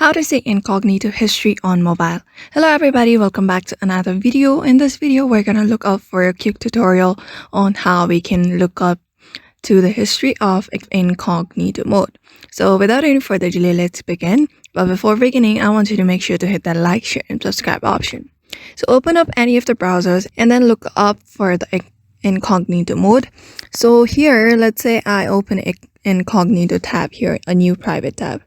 How to say incognito history on mobile. Hello everybody, welcome back to another video. In this video, we're gonna look up for a quick tutorial on how we can look up to the history of incognito mode. So without any further delay, let's begin. But before beginning, I want you to make sure to hit that like, share, and subscribe option. So open up any of the browsers and then look up for the incognito mode. So here, let's say I open incognito tab here, a new private tab.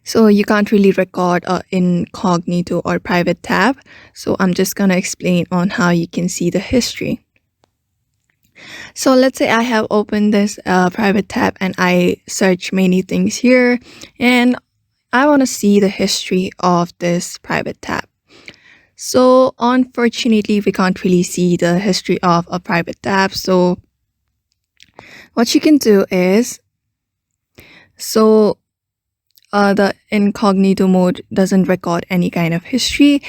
So you can't really record a incognito or private tab. So I'm just gonna explain on how you can see the history. So let's say I have opened this private tab and I search many things here and I want to see the history of this private tab. So unfortunately, we can't really see the history of a private tab. So what you can do is, the incognito mode doesn't record any kind of history.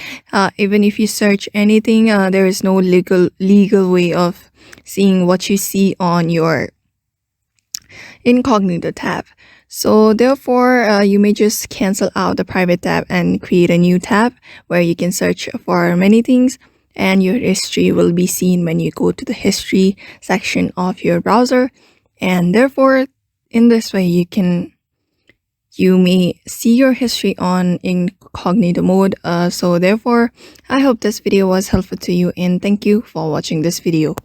Even if you search anything, there is no legal way of seeing what you see on your incognito tab. So therefore, you may just cancel out the private tab and create a new tab where you can search for many things, and your history will be seen when you go to the history section of your browser. And therefore, in this way, you may see your history on incognito mode. So therefore, I hope this video was helpful to you, and thank you for watching this video.